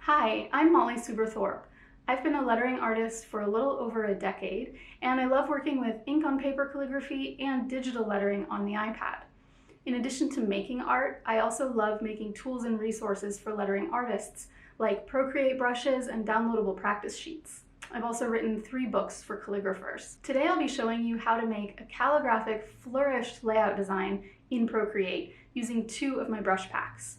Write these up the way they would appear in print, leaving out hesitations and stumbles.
Hi, I'm Molly Suber Thorpe. I've been a lettering artist for a little over a decade, and I love working with ink on paper calligraphy and digital lettering on the iPad. In addition to making art, I also love making tools and resources for lettering artists, like Procreate brushes and downloadable practice sheets. I've also written 3 books for calligraphers. Today I'll be showing you how to make a calligraphic flourished layout design in Procreate using 2 of my brush packs.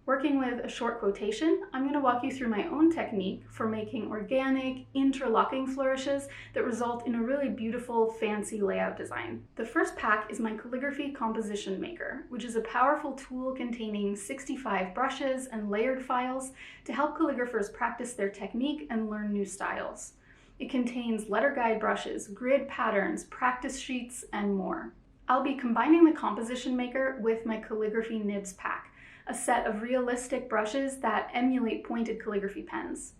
Working with a short quotation, I'm going to walk you through my own technique for making organic, interlocking flourishes that result in a really beautiful, fancy layout design. The first pack is my Calligraphy Composition Maker, which is a powerful tool containing 65 brushes and layered files to help calligraphers practice their technique and learn new styles. It contains letter guide brushes, grid patterns, practice sheets, and more. I'll be combining the Composition Maker with my Calligraphy Nibs pack, a set of realistic brushes that emulate pointed calligraphy pens.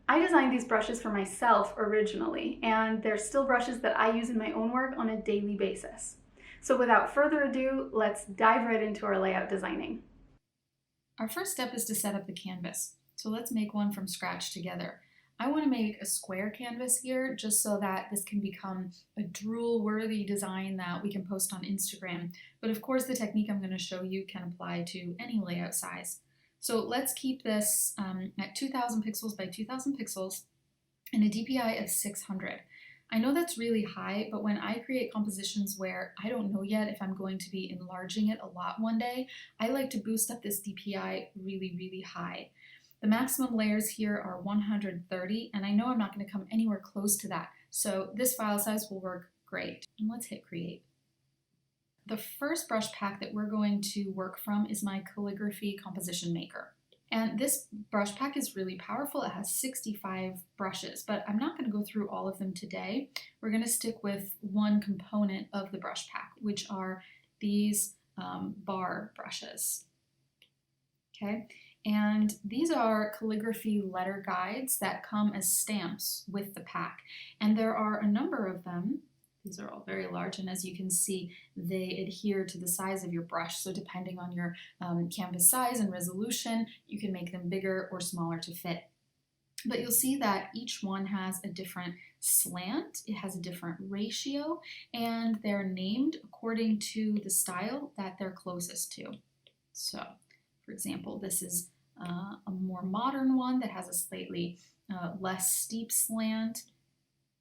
I designed these brushes for myself originally, and they're still brushes that I use in my own work on a daily basis. So without further ado, let's dive right into our layout designing. Our first step is to set up the canvas. So let's make one from scratch together. I want to make a square canvas here just so that this can become a drool-worthy design that we can post on Instagram. But of course, the technique I'm going to show you can apply to any layout size. So let's keep this at 2000 pixels by 2000 pixels and a DPI of 600. I know that's really high, but when I create compositions where I don't know yet if I'm going to be enlarging it a lot one day, I like to boost up this DPI really, really high. The maximum layers here are 130, and I know I'm not going to come anywhere close to that, so this file size will work great. And let's hit create. The first brush pack that we're going to work from is my Calligraphy Composition Maker. And this brush pack is really powerful. It has 65 brushes, but I'm not going to go through all of them today. We're going to stick with one component of the brush pack, which are these bar brushes. Okay. And these are calligraphy letter guides that come as stamps with the pack. And there are a number of them. These are all very large, and as you can see, they adhere to the size of your brush. So depending on your canvas size and resolution, you can make them bigger or smaller to fit. But you'll see that each one has a different slant, it has a different ratio, and they're named according to the style that they're closest to. So, for example, this is a more modern one that has a slightly less steep slant.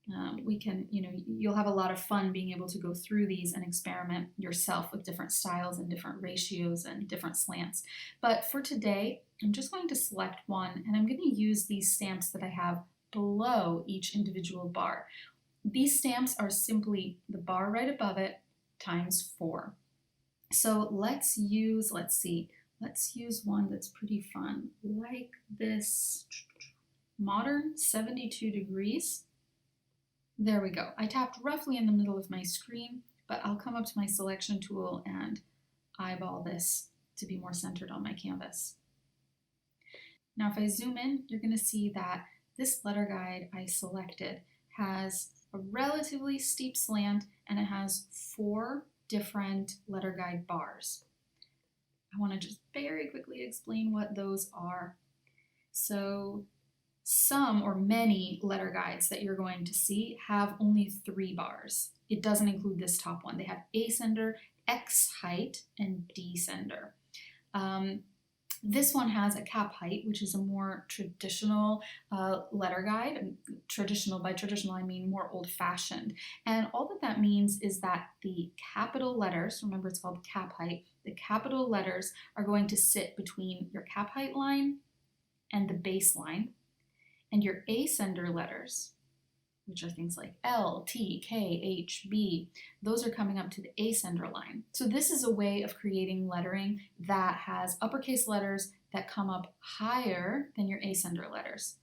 You'll have a lot of fun being able to go through these and experiment yourself with different styles and different ratios and different slants. But for today, I'm just going to select one, and I'm going to use these stamps that I have below each individual bar. These stamps are simply the bar right above it times 4. So let's use one that's pretty fun, like this modern 72 degrees. There we go. I tapped roughly in the middle of my screen, but I'll come up to my selection tool and eyeball this to be more centered on my canvas. Now if I zoom in, you're going to see that this letter guide I selected has a relatively steep slant, and it has 4 different letter guide bars. I want to just very quickly explain what those are. So some or many letter guides that you're going to see have only 3 bars. It doesn't include this top one. They have A sender, X height, and D sender. This one has a cap height, which is a more traditional letter guide. And by traditional, I mean more old-fashioned. And all that means is that the capital letters, remember it's called cap height, the capital letters are going to sit between your cap height line and the base line. And your ascender letters, which are things like L, T, K, H, B, those are coming up to the ascender line. So this is a way of creating lettering that has uppercase letters that come up higher than your ascender letters.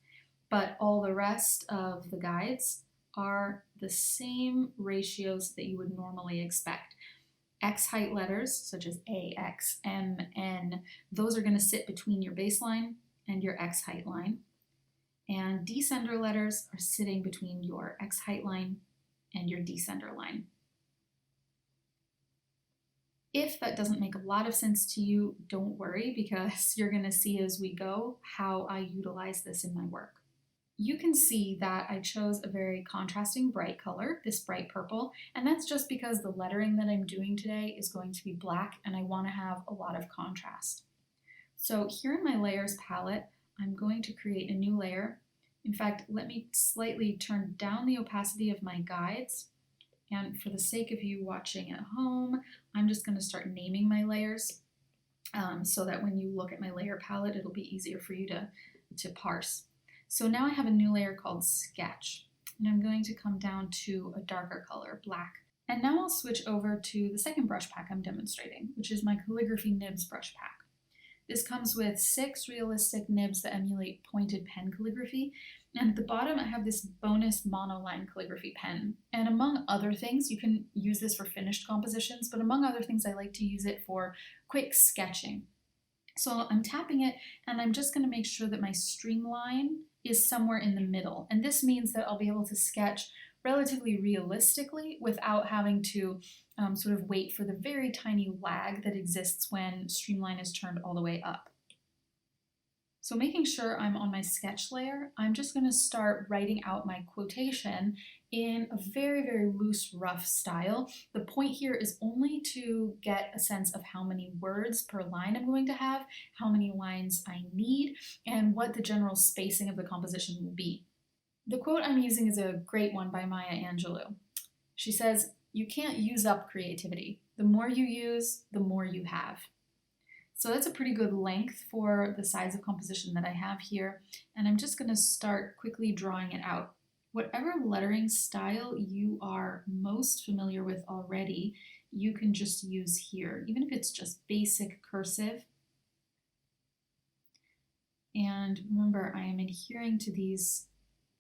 But all the rest of the guides are the same ratios that you would normally expect. X height letters, such as A, X, M, N, those are going to sit between your baseline and your X height line. And descender letters are sitting between your X height line and your descender line. If that doesn't make a lot of sense to you, don't worry, because you're going to see as we go how I utilize this in my work. You can see that I chose a very contrasting bright color, this bright purple, and that's just because the lettering that I'm doing today is going to be black and I want to have a lot of contrast. So here in my layers palette, I'm going to create a new layer. In fact, let me slightly turn down the opacity of my guides. And for the sake of you watching at home, I'm just going to start naming my layers so that when you look at my layer palette, it'll be easier for you to parse. So now I have a new layer called Sketch, and I'm going to come down to a darker color, black. And now I'll switch over to the second brush pack I'm demonstrating, which is my Calligraphy Nibs brush pack. This comes with 6 realistic nibs that emulate pointed pen calligraphy, and at the bottom I have this bonus monoline calligraphy pen. And among other things, you can use this for finished compositions, but among other things I like to use it for quick sketching. So I'm tapping it and I'm just going to make sure that my streamline is somewhere in the middle. And this means that I'll be able to sketch relatively realistically without having to sort of wait for the very tiny lag that exists when streamline is turned all the way up. So making sure I'm on my sketch layer, I'm just going to start writing out my quotation in a very, very loose, rough style. The point here is only to get a sense of how many words per line I'm going to have, how many lines I need, and what the general spacing of the composition will be. The quote I'm using is a great one by Maya Angelou. She says, "You can't use up creativity. The more you use, the more you have." So that's a pretty good length for the size of composition that I have here, and I'm just going to start quickly drawing it out. Whatever lettering style you are most familiar with already, you can just use here, even if it's just basic cursive. And remember, I am adhering to these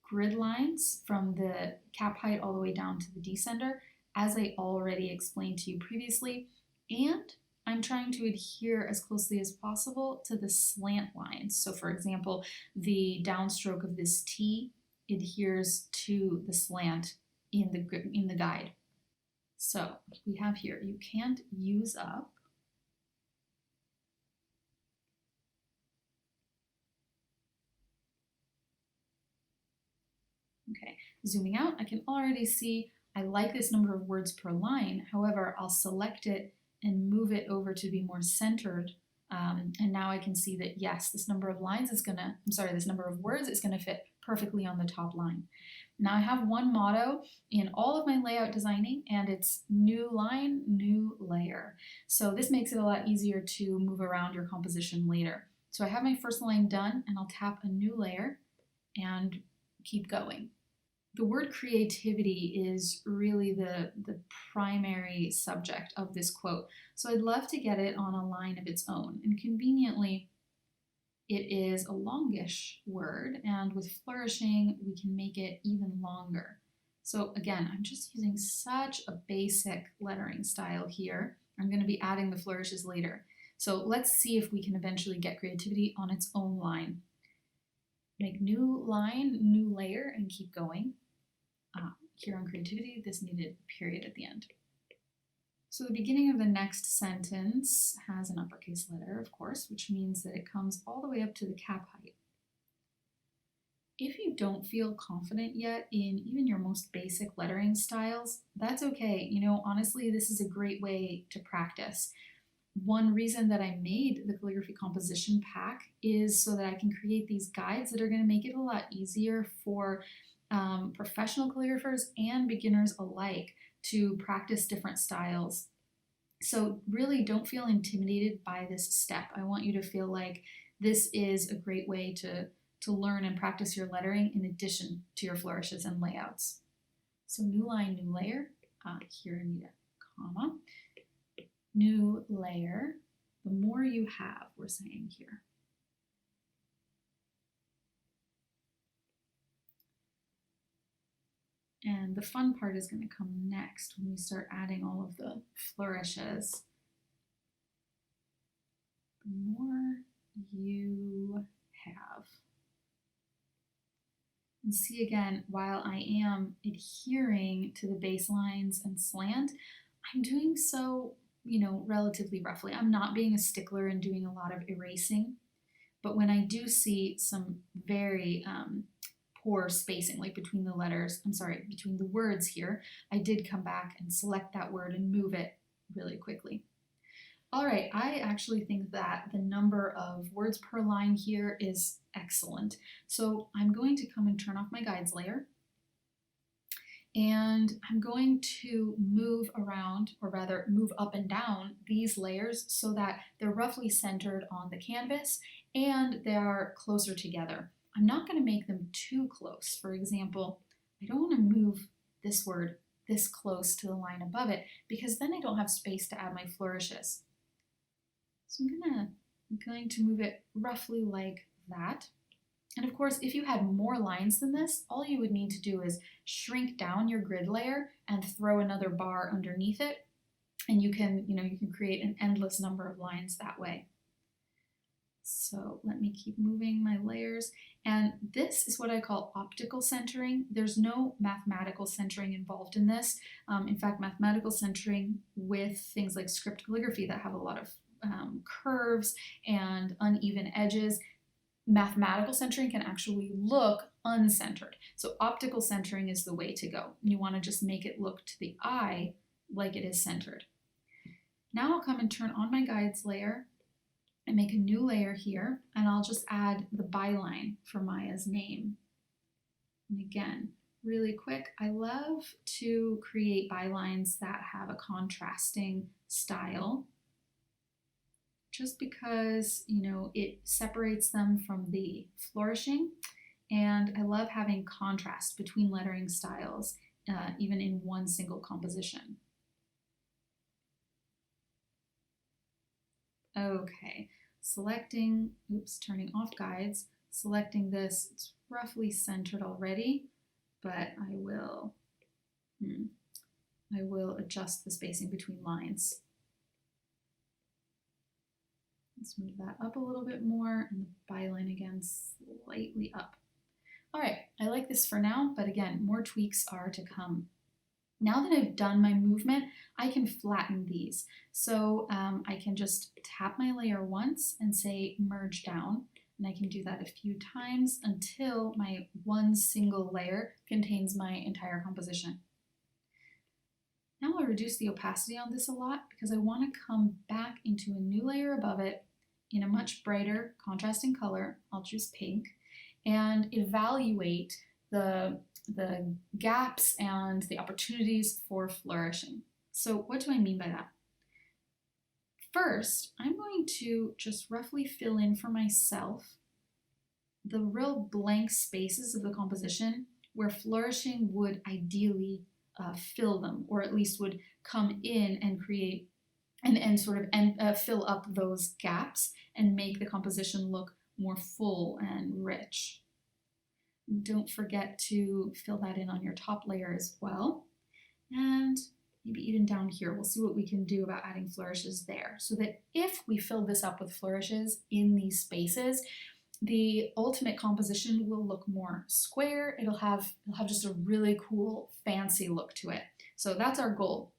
grid lines from the cap height all the way down to the descender, as I already explained to you previously, and I'm trying to adhere as closely as possible to the slant lines. So for example, the downstroke of this T adheres to the slant in the guide. So we have here, you can't use up. Okay, zooming out, I can already see I like this number of words per line. However, I'll select it and move it over to be more centered. And now I can see that yes, this number of lines is this number of words is gonna fit perfectly on the top line. Now I have one motto in all of my layout designing, and it's new line, new layer. So this makes it a lot easier to move around your composition later. So I have my first line done, and I'll tap a new layer and keep going. The word creativity is really the primary subject of this quote, so I'd love to get it on a line of its own. And conveniently, it is a longish word, and with flourishing, we can make it even longer. So again, I'm just using such a basic lettering style here. I'm going to be adding the flourishes later. So let's see if we can eventually get creativity on its own line. Make new line, new layer, and keep going. Here on creativity, this needed a period at the end. So the beginning of the next sentence has an uppercase letter, of course, which means that it comes all the way up to the cap height. If you don't feel confident yet in even your most basic lettering styles, that's okay. You know, honestly, this is a great way to practice. One reason that I made the calligraphy composition pack is so that I can create these guides that are going to make it a lot easier for professional calligraphers and beginners alike to practice different styles. So really don't feel intimidated by this step. I want you to feel like this is a great way to learn and practice your lettering in addition to your flourishes and layouts. So new line, new layer. Here I need a comma. New layer. The more you have, we're saying here. And the fun part is going to come next when we start adding all of the flourishes. The more you have. And see again, while I am adhering to the baselines and slant, I'm doing so relatively roughly. I'm not being a stickler and doing a lot of erasing, but when I do see some very poor spacing, like between the letters, between the words here, I did come back and select that word and move it really quickly. All right, I actually think that the number of words per line here is excellent. So I'm going to come and turn off my guides layer. And I'm going to move around, or rather move up and down these layers so that they're roughly centered on the canvas and they are closer together. I'm not going to make them too close. For example, I don't want to move this word this close to the line above it because then I don't have space to add my flourishes. So I'm going to move it roughly like that. And of course, if you had more lines than this, all you would need to do is shrink down your grid layer and throw another bar underneath it. And you can create an endless number of lines that way. So let me keep moving my layers. And this is what I call optical centering. There's no mathematical centering involved in this. In fact, mathematical centering with things like script calligraphy that have a lot of curves and uneven edges, mathematical centering can actually look uncentered. So optical centering is the way to go. You want to just make it look to the eye like it is centered. Now I'll come and turn on my guides layer and make a new layer here, and I'll just add the byline for Maya's name. And again, really quick, I love to create bylines that have a contrasting style, just because, it separates them from the flourishing. And I love having contrast between lettering styles, even in one single composition. Okay, turning off guides, selecting this, it's roughly centered already, but I will adjust the spacing between lines. Let's move that up a little bit more, and the byline again slightly up. All right, I like this for now, but again, more tweaks are to come. Now that I've done my movement, I can flatten these. So I can just tap my layer once and say merge down, and I can do that a few times until my one single layer contains my entire composition. Now I'll reduce the opacity on this a lot because I want to come back into a new layer above it in a much brighter contrasting color. I'll choose pink and evaluate the gaps and the opportunities for flourishing. So what do I mean by that? First, I'm going to just roughly fill in for myself the real blank spaces of the composition where flourishing would ideally fill them, or at least would come in and create and fill up those gaps and make the composition look more full and rich. Don't forget to fill that in on your top layer as well. And maybe even down here, we'll see what we can do about adding flourishes there, so that if we fill this up with flourishes in these spaces, the ultimate composition will look more square. It'll have just a really cool, fancy look to it. So that's our goal.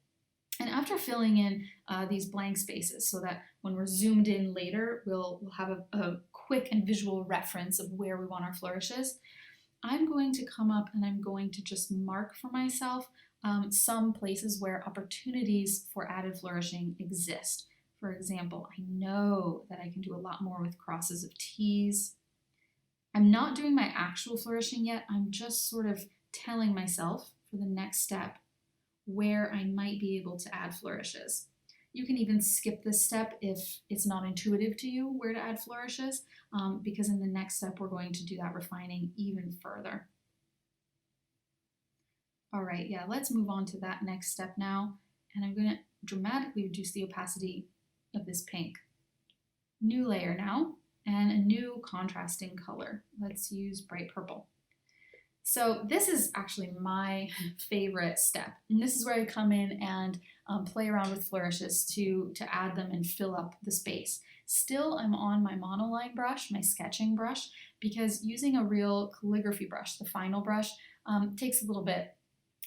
And after filling in these blank spaces so that when we're zoomed in later, we'll have a quick and visual reference of where we want our flourishes, I'm going to come up and I'm going to just mark for myself some places where opportunities for added flourishing exist. For example, I know that I can do a lot more with crosses of T's. I'm not doing my actual flourishing yet. I'm just sort of telling myself for the next step where I might be able to add flourishes. You can even skip this step if it's not intuitive to you where to add flourishes, because in the next step we're going to do that refining even further. All right, yeah, let's move on to that next step now, and I'm going to dramatically reduce the opacity of this pink. New layer now, and a new contrasting color. Let's use bright purple. So this is actually my favorite step, and this is where I come in and play around with flourishes to add them and fill up the space. Still, I'm on my monoline brush, my sketching brush, because using a real calligraphy brush, the final brush, takes a little bit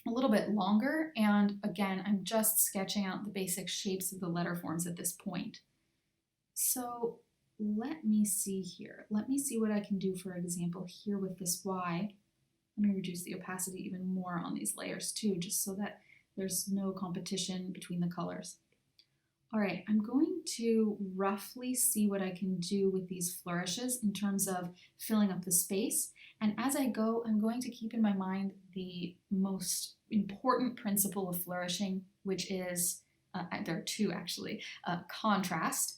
a little bit longer, and again, I'm just sketching out the basic shapes of the letter forms at this point. So let me see here. Let me see what I can do, for example, here with this Y. Let me reduce the opacity even more on these layers too, just so that there's no competition between the colors. All right, I'm going to roughly see what I can do with these flourishes in terms of filling up the space. And as I go, I'm going to keep in my mind the most important principle of flourishing, which is, there are two actually, contrast.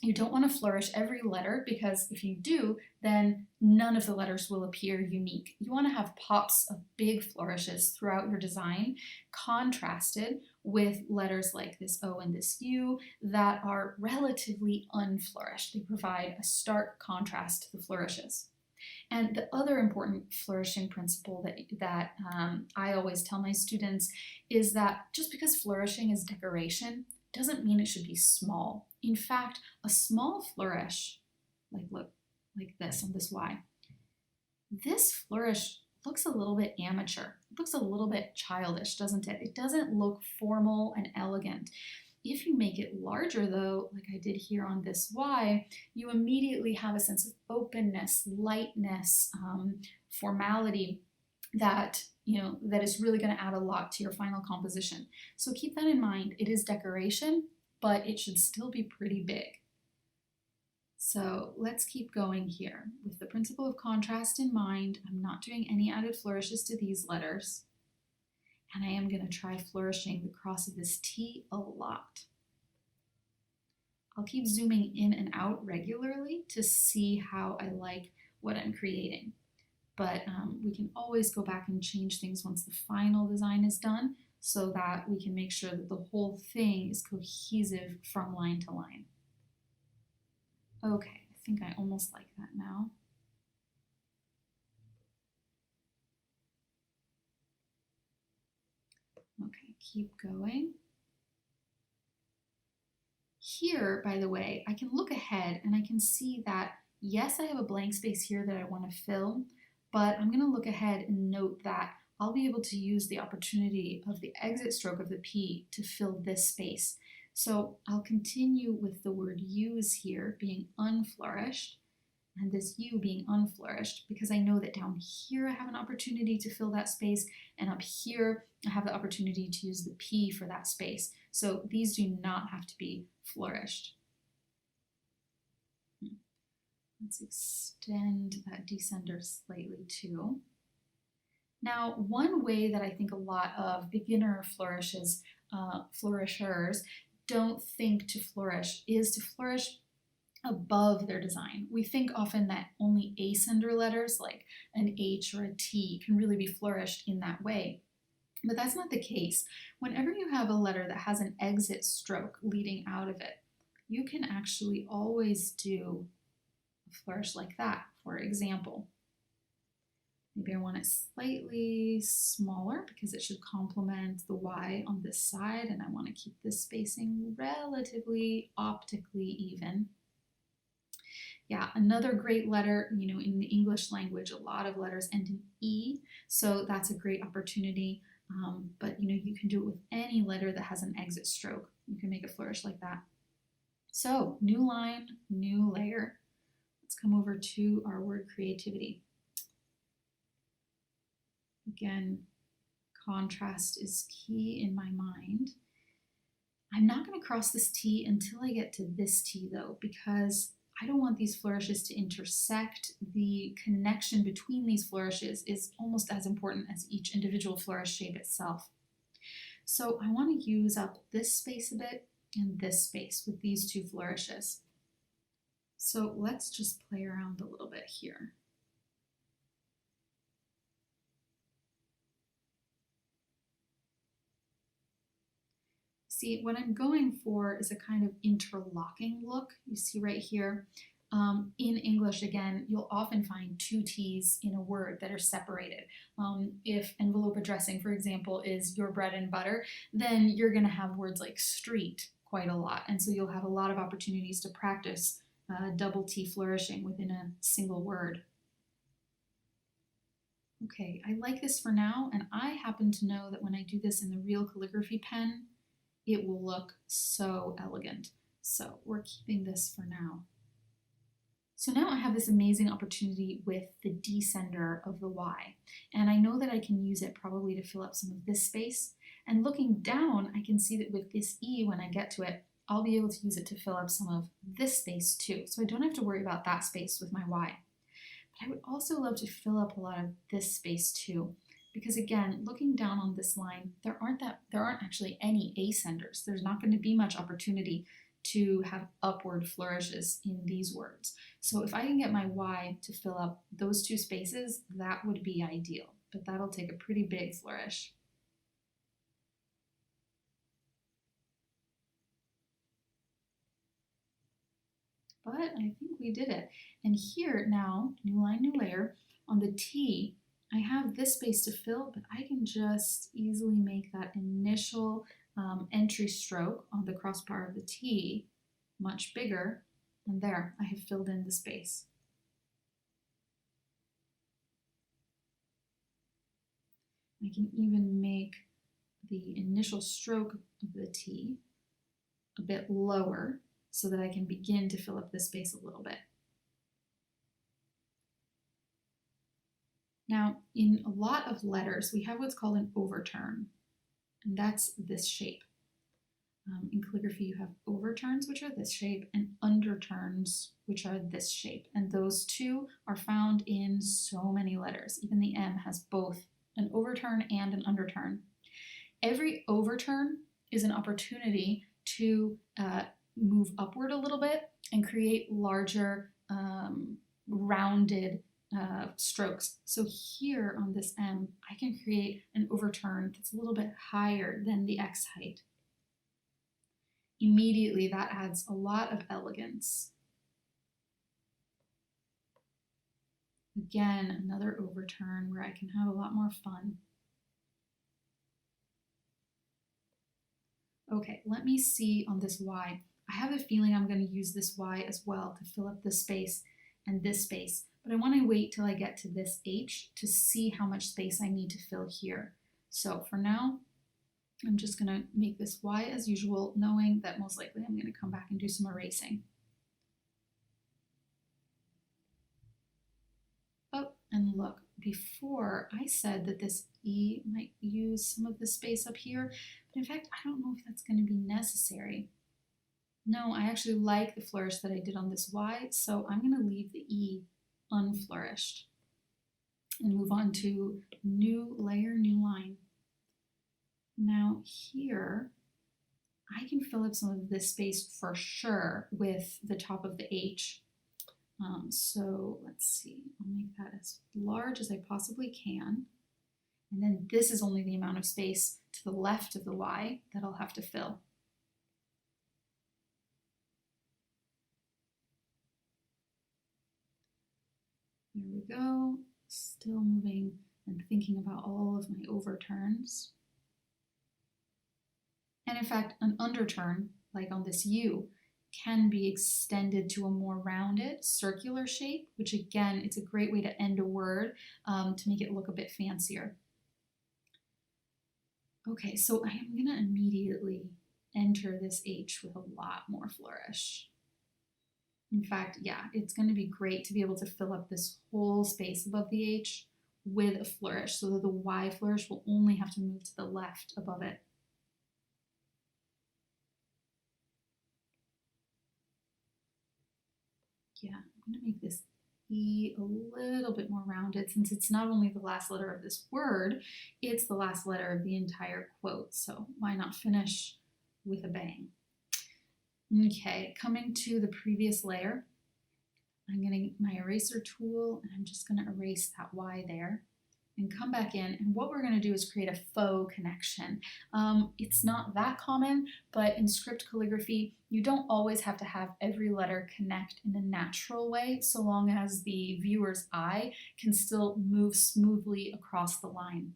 You don't want to flourish every letter, because if you do, then none of the letters will appear unique. You want to have pops of big flourishes throughout your design, contrasted with letters like this O and this U that are relatively unflourished. They provide a stark contrast to the flourishes. And the other important flourishing principle that I always tell my students is that just because flourishing is decoration doesn't mean it should be small. In fact, a small flourish, like this on this Y, this flourish looks a little bit amateur. It looks a little bit childish, doesn't it? It doesn't look formal and elegant. If you make it larger though, like I did here on this Y, you immediately have a sense of openness, lightness, formality that that is really going to add a lot to your final composition. So keep that in mind. It is decoration, but it should still be pretty big. So let's keep going here. With the principle of contrast in mind, I'm not doing any added flourishes to these letters. And I am going to try flourishing the cross of this T a lot. I'll keep zooming in and out regularly to see how I like what I'm creating. But we can always go back and change things once the final design is done, so that we can make sure that the whole thing is cohesive from line to line. Okay, I think I almost like that now. Okay, keep going. Here, by the way, I can look ahead and I can see that, yes, I have a blank space here that I want to fill, but I'm going to look ahead and note that I'll be able to use the opportunity of the exit stroke of the P to fill this space. So I'll continue with the word use here being unflourished, and this U being unflourished, because I know that down here I have an opportunity to fill that space, and up here I have the opportunity to use the P for that space. So these do not have to be flourished. Let's extend that descender slightly too. Now, one way that I think a lot of beginner flourishers don't think to flourish is to flourish above their design. We think often that only ascender letters like an H or a T can really be flourished in that way. But that's not the case. Whenever you have a letter that has an exit stroke leading out of it, you can actually always do a flourish like that. For example, maybe I want it slightly smaller because it should complement the Y on this side, and I want to keep this spacing relatively optically even. Yeah, another great letter, in the English language, a lot of letters end in E, so that's a great opportunity. But you can do it with any letter that has an exit stroke. You can make a flourish like that. So new line, new layer. Let's come over to our word creativity. Again, contrast is key in my mind. I'm not going to cross this T until I get to this T though, because I don't want these flourishes to intersect. The connection between these flourishes is almost as important as each individual flourish shape itself. So I want to use up this space a bit and this space with these two flourishes. So let's just play around a little bit here. See, what I'm going for is a kind of interlocking look. You see right here. In English, again, you'll often find two T's in a word that are separated. If envelope addressing, for example, is your bread and butter, then you're going to have words like street quite a lot. And so you'll have a lot of opportunities to practice double T flourishing within a single word. Okay, I like this for now, and I happen to know that when I do this in the real calligraphy pen, it will look so elegant. So we're keeping this for now. So now I have this amazing opportunity with the descender of the Y, and I know that I can use it probably to fill up some of this space. And looking down, I can see that with this E, when I get to it, I'll be able to use it to fill up some of this space too. So I don't have to worry about that space with my Y. But I would also love to fill up a lot of this space too, because again, looking down on this line, there aren't actually any ascenders. There's not going to be much opportunity to have upward flourishes in these words. So if I can get my Y to fill up those two spaces, that would be ideal, but that'll take a pretty big flourish. But I think we did it. And here now, new line, new layer, on the T, I have this space to fill, but I can just easily make that initial entry stroke on the crossbar of the T much bigger, and there, I have filled in the space. I can even make the initial stroke of the T a bit lower so that I can begin to fill up this space a little bit. Now, in a lot of letters, we have what's called an overturn, and that's this shape. In calligraphy, you have overturns, which are this shape, and underturns, which are this shape. And those two are found in so many letters. Even the M has both an overturn and an underturn. Every overturn is an opportunity to move upward a little bit and create larger rounded strokes. So here on this M, I can create an overturn that's a little bit higher than the X height. Immediately that adds a lot of elegance. Again, another overturn where I can have a lot more fun. Okay, let me see on this Y. I have a feeling I'm going to use this Y as well to fill up this space and this space, but I want to wait till I get to this H to see how much space I need to fill here. So for now, I'm just going to make this Y as usual, knowing that most likely I'm going to come back and do some erasing. Oh, and look, before I said that this E might use some of the space up here, but in fact, I don't know if that's going to be necessary. No, I actually like the flourish that I did on this Y, so I'm going to leave the E unflourished and move on to new layer, new line. Now here, I can fill up some of this space for sure with the top of the H. So let's see, I'll make that as large as I possibly can. And then this is only the amount of space to the left of the Y that I'll have to fill. There we go, still moving and thinking about all of my overturns. And in fact, an underturn, like on this U, can be extended to a more rounded, circular shape, which again, it's a great way to end a word to make it look a bit fancier. Okay, so I am gonna immediately enter this H with a lot more flourish. In fact, yeah, it's gonna be great to be able to fill up this whole space above the H with a flourish so that the Y flourish will only have to move to the left above it. Yeah, I'm going to make this E a little bit more rounded since it's not only the last letter of this word, it's the last letter of the entire quote. So why not finish with a bang? Okay, coming to the previous layer, I'm getting my eraser tool and I'm just going to erase that Y there and come back in, and what we're going to do is create a faux connection. It's not that common, but in script calligraphy, you don't always have to have every letter connect in a natural way, so long as the viewer's eye can still move smoothly across the line.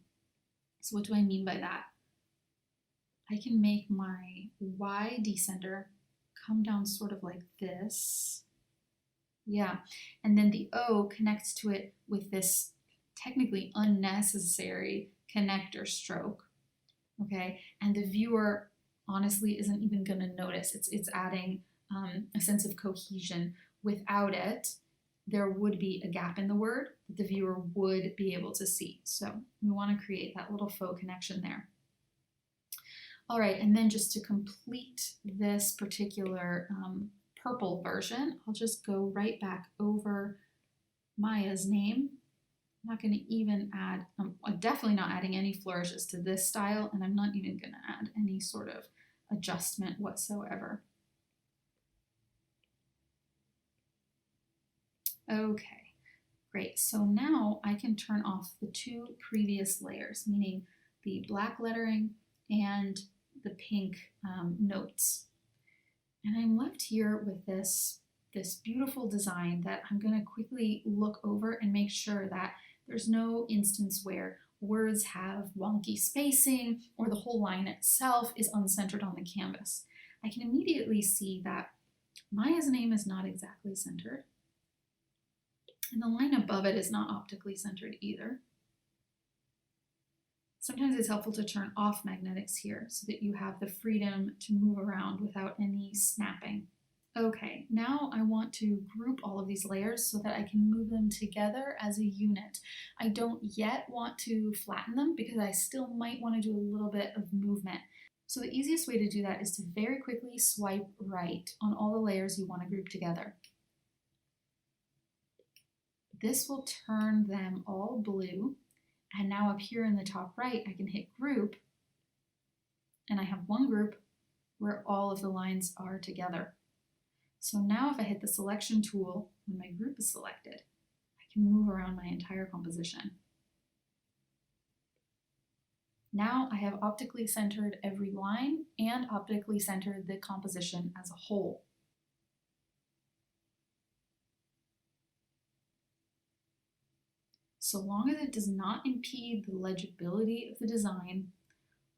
So what do I mean by that? I can make my Y descender come down sort of like this. Yeah, and then the O connects to it with this technically unnecessary connector stroke, okay? And the viewer honestly isn't even going to notice. It's adding a sense of cohesion. Without it, there would be a gap in the word that the viewer would be able to see. So we want to create that little faux connection there. All right, and then just to complete this particular purple version, I'll just go right back over Maya's name. I'm not going to even add, I'm definitely not adding any flourishes to this style, and I'm not even going to add any sort of adjustment whatsoever. Okay, great. So now I can turn off the two previous layers, meaning the black lettering and the pink notes. And I'm left here with this beautiful design that I'm going to quickly look over and make sure that there's no instance where words have wonky spacing or the whole line itself is uncentered on the canvas. I can immediately see that Maya's name is not exactly centered, and the line above it is not optically centered either. Sometimes it's helpful to turn off magnetics here so that you have the freedom to move around without any snapping. Okay, now I want to group all of these layers so that I can move them together as a unit. I don't yet want to flatten them because I still might want to do a little bit of movement. So the easiest way to do that is to very quickly swipe right on all the layers you want to group together. This will turn them all blue. And now up here in the top right, I can hit group, and I have one group where all of the lines are together. So now if I hit the selection tool when my group is selected, I can move around my entire composition. Now I have optically centered every line and optically centered the composition as a whole. So long as it does not impede the legibility of the design,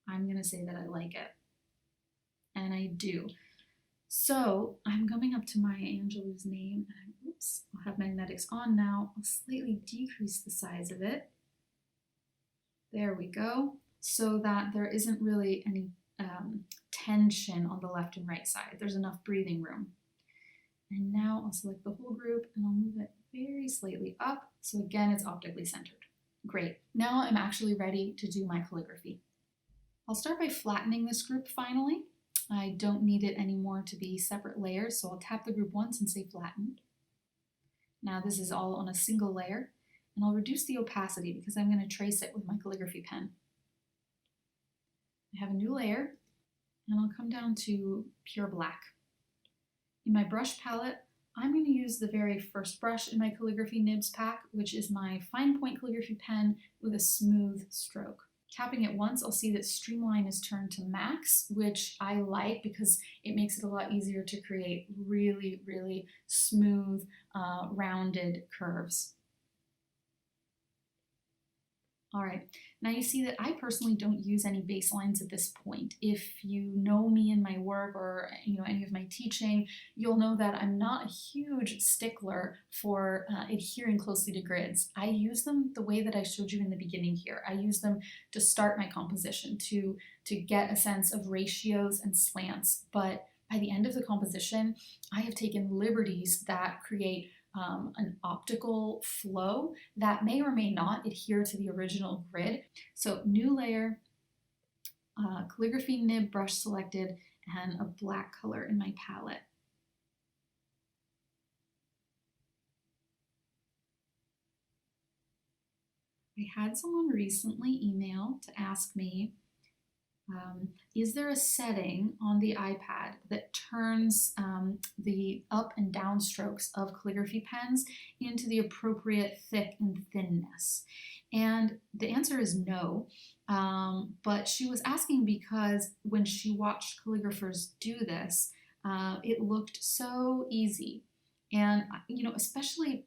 I'm going to say that I like it. And I do. So I'm coming up to Maya Angelou's name, and oops, I'll have magnetics on now. I'll slightly decrease the size of it. There we go, so that there isn't really any tension on the left and right side. There's enough breathing room. And now I'll select the whole group and I'll move it very slightly up. So again, it's optically centered. Great. Now I'm actually ready to do my calligraphy. I'll start by flattening this group finally. I don't need it anymore to be separate layers, so I'll tap the group once and say flatten. Now this is all on a single layer, and I'll reduce the opacity because I'm going to trace it with my calligraphy pen. I have a new layer, and I'll come down to pure black. In my brush palette, I'm going to use the very first brush in my calligraphy Nibs pack, which is my fine point calligraphy pen with a smooth stroke. Tapping it once, I'll see that streamline is turned to max, which I like because it makes it a lot easier to create really, really smooth, rounded curves. All right, now you see that I personally don't use any baselines at this point. If you know me in my work or any of my teaching, you'll know that I'm not a huge stickler for adhering closely to grids. I use them the way that I showed you in the beginning here. I use them to start my composition, to get a sense of ratios and slants, but by the end of the composition, I have taken liberties that create an optical flow that may or may not adhere to the original grid. So new layer, calligraphy nib brush selected, and a black color in my palette. I had someone recently email to ask me, is there a setting on the iPad that turns the up and down strokes of calligraphy pens into the appropriate thick and thinness? And the answer is no, but she was asking because when she watched calligraphers do this, it looked so easy. And, especially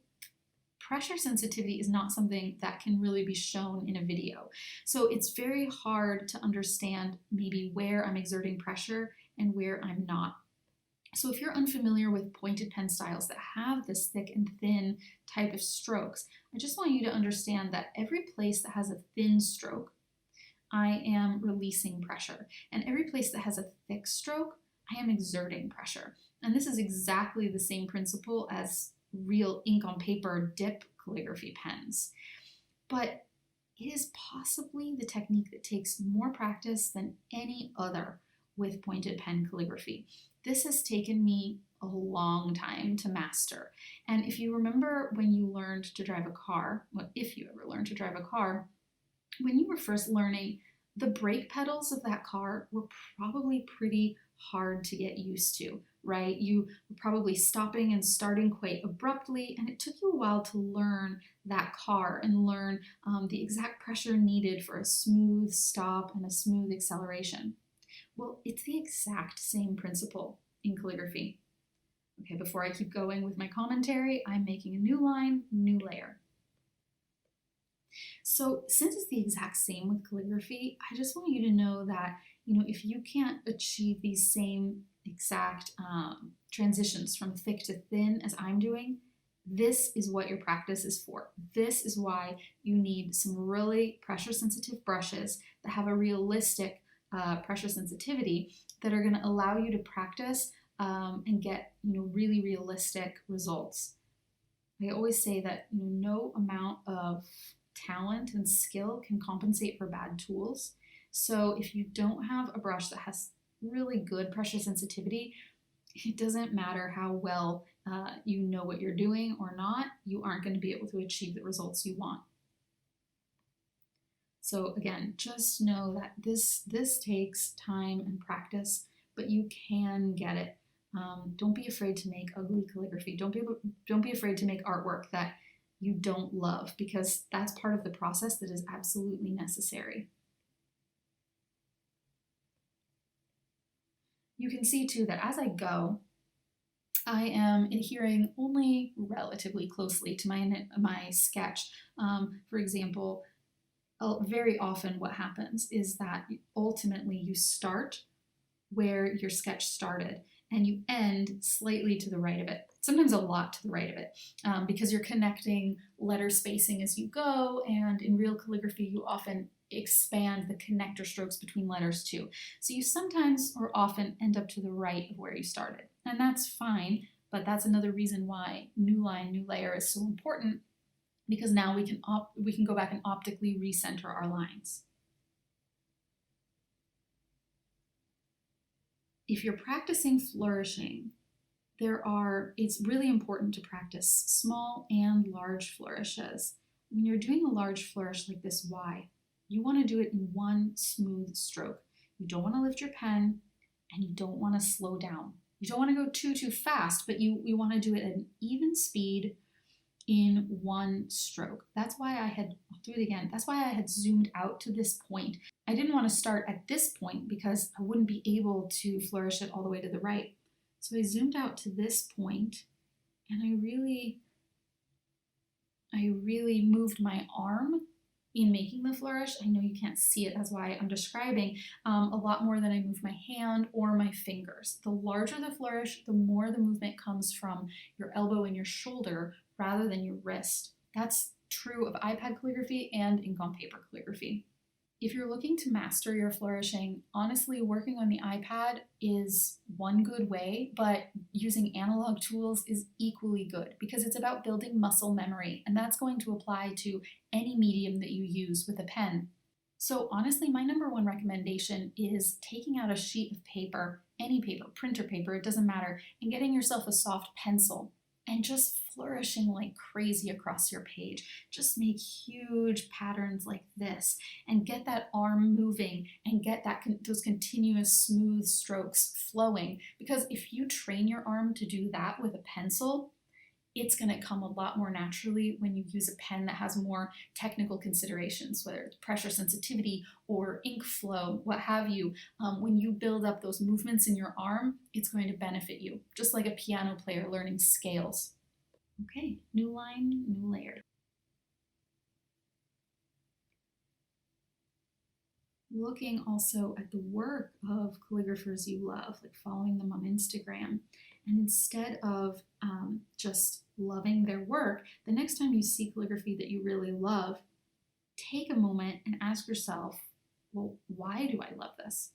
pressure sensitivity is not something that can really be shown in a video. So it's very hard to understand maybe where I'm exerting pressure and where I'm not. So if you're unfamiliar with pointed pen styles that have this thick and thin type of strokes, I just want you to understand that every place that has a thin stroke, I am releasing pressure. And every place that has a thick stroke, I am exerting pressure. And this is exactly the same principle as real ink on paper dip calligraphy pens. But it is possibly the technique that takes more practice than any other with pointed pen calligraphy. This has taken me a long time to master. And if you remember when you learned to drive a car, well, if you ever learned to drive a car, when you were first learning, the brake pedals of that car were probably pretty hard to get used to, right? You were probably stopping and starting quite abruptly, and it took you a while to learn that car and learn the exact pressure needed for a smooth stop and a smooth acceleration. Well, it's the exact same principle in calligraphy. Okay, before I keep going with my commentary, I'm making a new line, new layer. So since it's the exact same with calligraphy, I just want you to know that, if you can't achieve these same exact transitions from thick to thin as I'm doing, this is what your practice is for. This is why you need some really pressure sensitive brushes that have a realistic pressure sensitivity that are going to allow you to practice and get really realistic results. I always say that no amount of talent and skill can compensate for bad tools. So if you don't have a brush that has really good pressure sensitivity, it doesn't matter how well you know what you're doing or not, you aren't going to be able to achieve the results you want. So again, just know that this takes time and practice, but you can get it. Don't be afraid to make ugly calligraphy. Don't be afraid to make artwork that you don't love, because that's part of the process that is absolutely necessary. You can see too that as I go, I am adhering only relatively closely to my sketch. For example, very often what happens is that ultimately you start where your sketch started and you end slightly to the right of it, sometimes a lot to the right of it, because you're connecting letter spacing as you go, and in real calligraphy you often expand the connector strokes between letters too. So you sometimes or often end up to the right of where you started, and that's fine, but that's another reason why new line, new layer is so important, because now we can go back and optically recenter our lines. If you're practicing flourishing, it's really important to practice small and large flourishes. When you're doing a large flourish like this Y, you want to do it in one smooth stroke. You don't want to lift your pen, and you don't want to slow down. You don't want to go too fast, but you want to do it at an even speed in one stroke. That's why I'll do it again. That's why I had zoomed out to this point. I didn't want to start at this point because I wouldn't be able to flourish it all the way to the right. So I zoomed out to this point, and I really moved my arm in making the flourish. I know you can't see it, that's why I'm describing a lot more than I move my hand or my fingers. The larger the flourish, the more the movement comes from your elbow and your shoulder rather than your wrist. That's true of iPad calligraphy and ink on paper calligraphy. If you're looking to master your flourishing, honestly, working on the iPad is one good way, but using analog tools is equally good because it's about building muscle memory, and that's going to apply to any medium that you use with a pen. So honestly, my number one recommendation is taking out a sheet of paper, any paper, printer paper, it doesn't matter, and getting yourself a soft pencil and just flourishing like crazy across your page. Just make huge patterns like this and get that arm moving and get those continuous smooth strokes flowing. Because if you train your arm to do that with a pencil, it's going to come a lot more naturally when you use a pen that has more technical considerations, whether it's pressure sensitivity or ink flow, what have you. When you build up those movements in your arm, it's going to benefit you, just like a piano player learning scales. Okay, new line, new layer. looking also at the work of calligraphers you love, like following them on Instagram. And instead of just loving their work, the next time you see calligraphy that you really love, take a moment and ask yourself, well, why do I love this?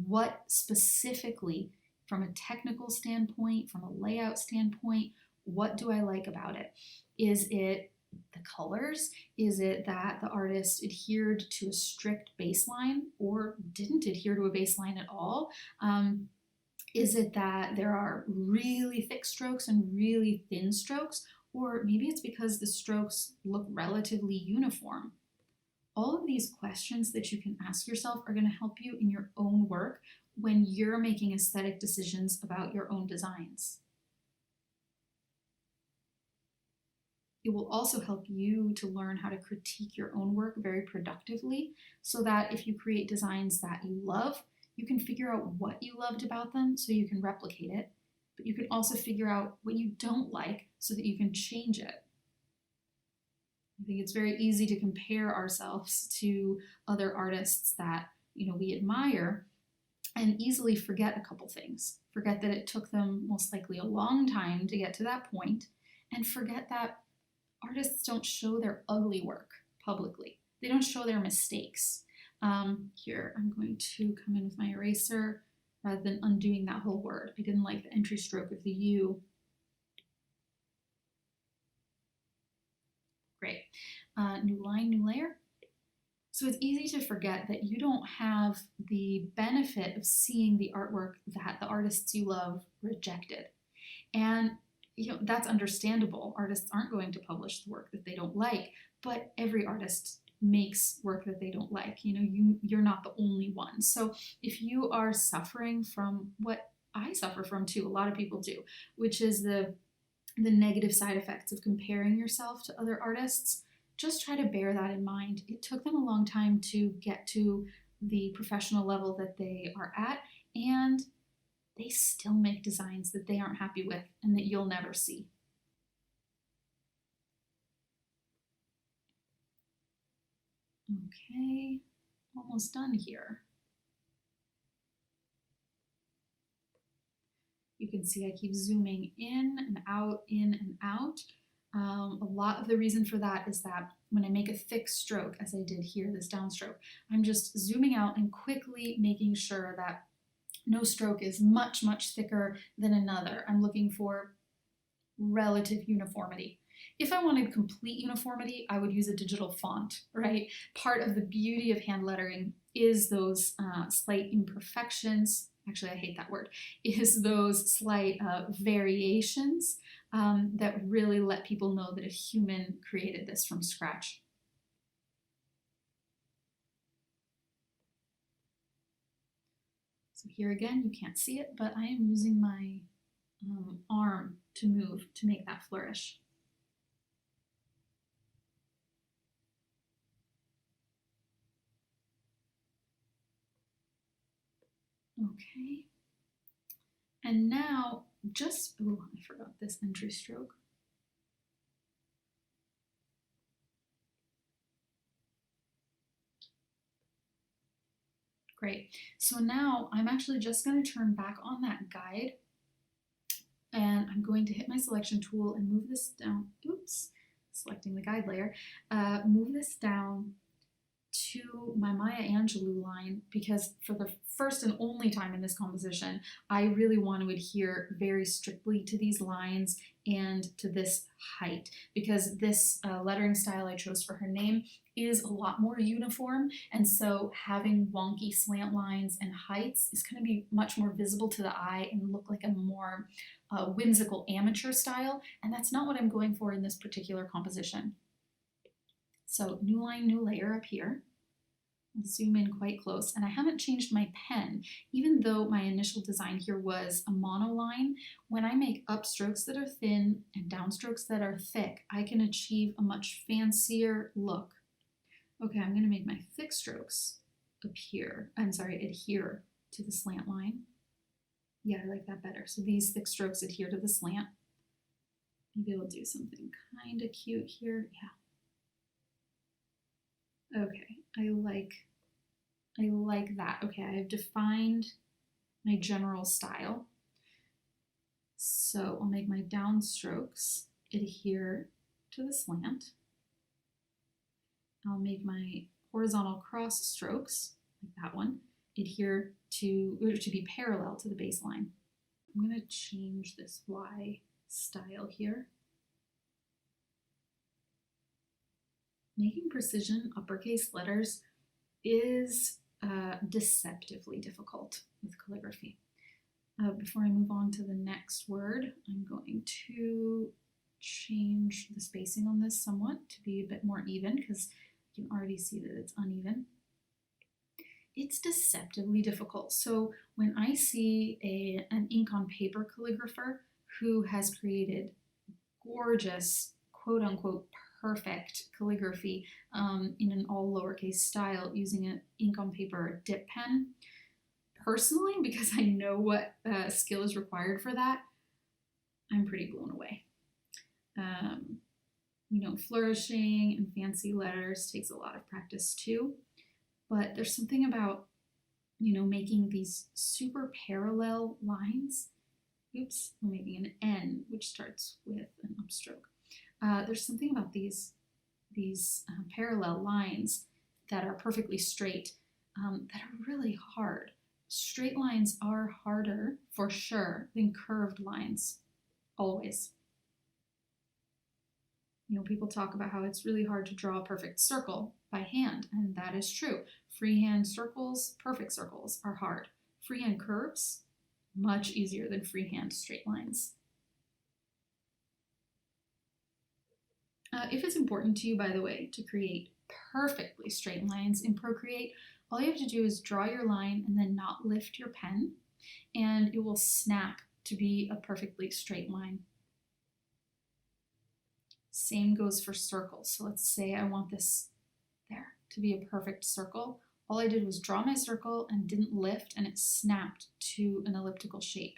What specifically, from a technical standpoint, from a layout standpoint, what do I like about it? Is it the colors? Is it that the artist adhered to a strict baseline or didn't adhere to a baseline at all? Is it that there are really thick strokes and really thin strokes? Or maybe it's because the strokes look relatively uniform. All of these questions that you can ask yourself are going to help you in your own work when you're making aesthetic decisions about your own designs. It will also help you to learn how to critique your own work very productively, so that if you create designs that you love, you can figure out what you loved about them so you can replicate it, but you can also figure out what you don't like so that you can change it. I think it's very easy to compare ourselves to other artists that we admire and easily forget a couple things. Forget that it took them most likely a long time to get to that point, and forget that artists don't show their ugly work publicly. They don't show their mistakes. Here, I'm going to come in with my eraser rather than undoing that whole word. I didn't like the entry stroke of the U. Great. New line, new layer. So it's easy to forget that you don't have the benefit of seeing the artwork that the artists you love rejected. And that's understandable. Artists aren't going to publish the work that they don't like, but every artist makes work that they don't like. You're not the only one. So if you are suffering from what I suffer from too, a lot of people do, which is the negative side effects of comparing yourself to other artists, just try to bear that in mind. It took them a long time to get to the professional level that they are at, and they still make designs that they aren't happy with and that you'll never see. Okay, almost done here. You can see I keep zooming in and out, in and out. A lot of the reason for that is that when I make a thick stroke, as I did here, this downstroke, I'm just zooming out and quickly making sure that no stroke is much, much thicker than another. I'm looking for relative uniformity. If I wanted complete uniformity, I would use a digital font, right? Part of the beauty of hand lettering is those slight imperfections. Actually, I hate that word. Is those slight variations that really let people know that a human created this from scratch. So here again, you can't see it, but I am using my arm to move to make that flourish. Okay. And now oh, I forgot this entry stroke. Great. So now I'm actually just going to turn back on that guide, and I'm going to hit my selection tool and move this down. Oops, selecting the guide layer. Move this down to my Maya Angelou line, because for the first and only time in this composition, I really want to adhere very strictly to these lines and to this height, because this lettering style I chose for her name is a lot more uniform, and so having wonky slant lines and heights is going to be much more visible to the eye and look like a more whimsical amateur style, and that's not what I'm going for in this particular composition. So new line, new layer up here. I'll zoom in quite close, and I haven't changed my pen. Even though my initial design here was a monoline, when I make upstrokes that are thin and downstrokes that are thick, I can achieve a much fancier look. Okay, I'm gonna make my thick strokes adhere to the slant line. Yeah, I like that better. So these thick strokes adhere to the slant. Maybe we'll do something kind of cute here. Yeah. Okay, I like I like that. Okay, I've defined my general style. So I'll make my downstrokes adhere to the slant. I'll make my horizontal cross strokes, like that one, adhere to, or to be parallel to the baseline. I'm going to change this Y style here. Making precision uppercase letters is deceptively difficult with calligraphy. Before I move on to the next word, I'm going to change the spacing on this somewhat to be a bit more even, because you can already see that it's uneven. It's deceptively difficult. So when I see an ink on paper calligrapher who has created gorgeous, quote unquote, perfect calligraphy in an all lowercase style using an ink on paper dip pen, personally, because I know what skill is required for that, I'm pretty blown away. You know, flourishing and fancy letters takes a lot of practice too, but there's something about, you know, making these super parallel lines. Oops, I'm making an N, which starts with an upstroke. There's something about these parallel lines that are perfectly straight that are really hard. Straight lines are harder, for sure, than curved lines, always. You know, people talk about how it's really hard to draw a perfect circle by hand, and that is true. Freehand circles, perfect circles, are hard. Freehand curves, much easier than freehand straight lines. If it's important to you, by the way, to create perfectly straight lines in Procreate, all you have to do is draw your line and then not lift your pen, and it will snap to be a perfectly straight line. Same goes for circles. So let's say I want this there to be a perfect circle. All I did was draw my circle and didn't lift, and it snapped to an elliptical shape.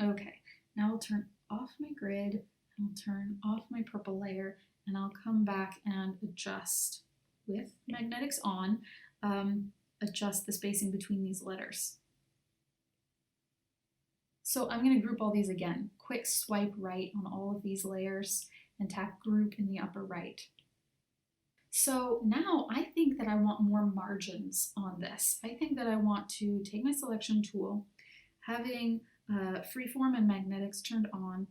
Okay, now I'll turn off my grid, and I'll turn off my purple layer, and I'll come back and adjust with magnetics on, adjust the spacing between these letters. So I'm going to group all these again. Quick swipe right on all of these layers and tap group in the upper right. So now I think that I want more margins on this. I think that I want to take my selection tool, having freeform and magnetics turned on.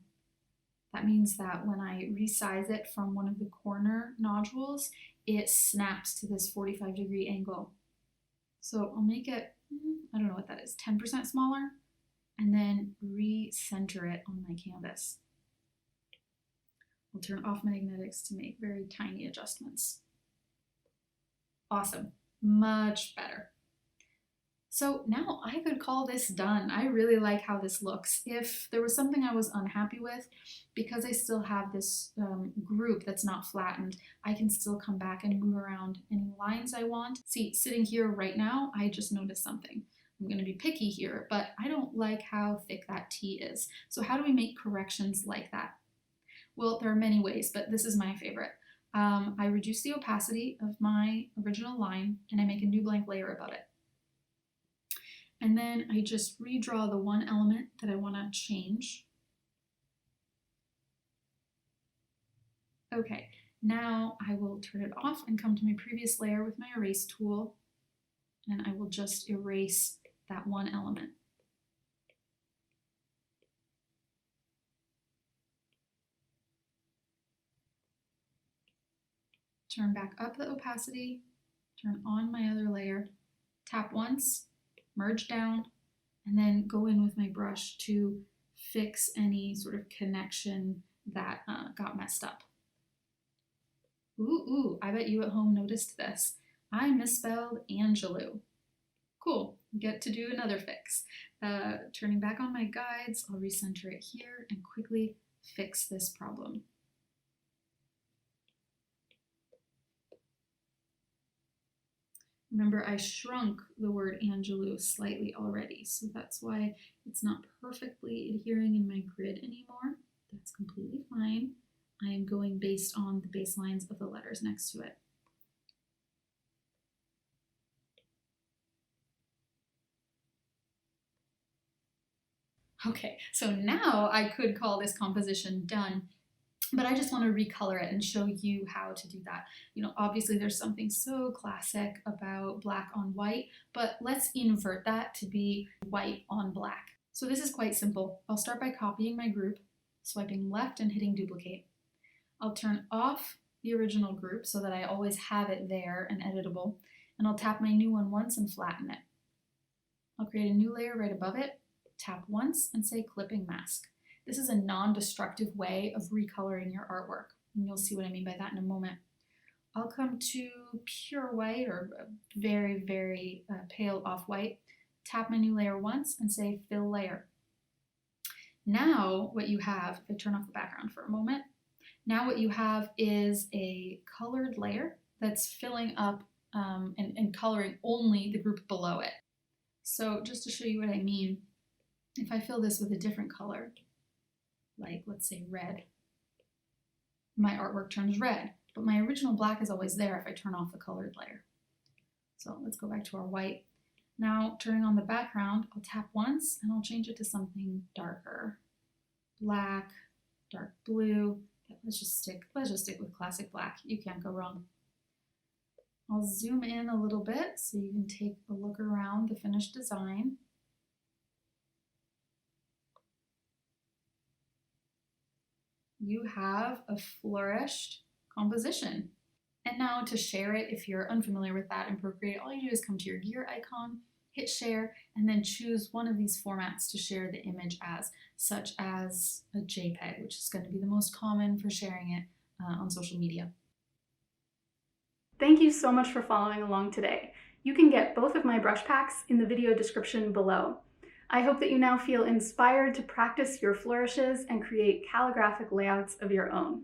That means that when I resize it from one of the corner nodules, it snaps to this 45-degree angle. So I'll make it, I don't know what that is, 10% smaller, and then recenter it on my canvas. I'll turn off magnetics to make very tiny adjustments. Awesome, much better. So now I could call this done. I really like how this looks. If there was something I was unhappy with, because I still have this group that's not flattened, I can still come back and move around any lines I want. See, sitting here right now, I just noticed something. I'm going to be picky here, but I don't like how thick that T is. So how do we make corrections like that? Well, there are many ways, but this is my favorite. I reduce the opacity of my original line and I make a new blank layer above it. And then I just redraw the one element that I want to change. Okay, now I will turn it off and come to my previous layer with my erase tool, and I will just erase that one element. Turn back up the opacity, turn on my other layer, tap once, merge down, and then go in with my brush to fix any sort of connection that got messed up. Ooh, I bet you at home noticed this. I misspelled Angelou. Cool, get to do another fix. Turning back on my guides, I'll recenter it here and quickly fix this problem. Remember, I shrunk the word Angelou slightly already, so that's why it's not perfectly adhering in my grid anymore. That's completely fine. I am going based on the baselines of the letters next to it. Okay, so now I could call this composition done, but I just want to recolor it and show you how to do that. Obviously there's something so classic about black on white, but let's invert that to be white on black. So this is quite simple. I'll start by copying my group, swiping left and hitting duplicate. I'll turn off the original group so that I always have it there and editable, and I'll tap my new one once and flatten it. I'll create a new layer right above it, tap once and say clipping mask. This is a non-destructive way of recoloring your artwork, and you'll see what I mean by that in a moment. I'll come to pure white or very, very pale off-white, tap my new layer once and say fill layer. Now what you have, if I turn off the background for a moment, now what you have is a colored layer that's filling up and coloring only the group below it. So just to show you what I mean, if I fill this with a different color, like let's say red, my artwork turns red, but my original black is always there if I turn off the colored layer. So let's go back to our white. Now turning on the background, I'll tap once and I'll change it to something darker. Black, dark blue. Let's just stick with classic black. You can't go wrong. I'll zoom in a little bit so you can take a look around the finished design. You have a flourished composition. And now to share it, if you're unfamiliar with that in Procreate, all you do is come to your gear icon, hit share, and then choose one of these formats to share the image as, such as a JPEG, which is going to be the most common for sharing it on social media. Thank you so much for following along today. You can get both of my brush packs in the video description below. I hope that you now feel inspired to practice your flourishes and create calligraphic layouts of your own.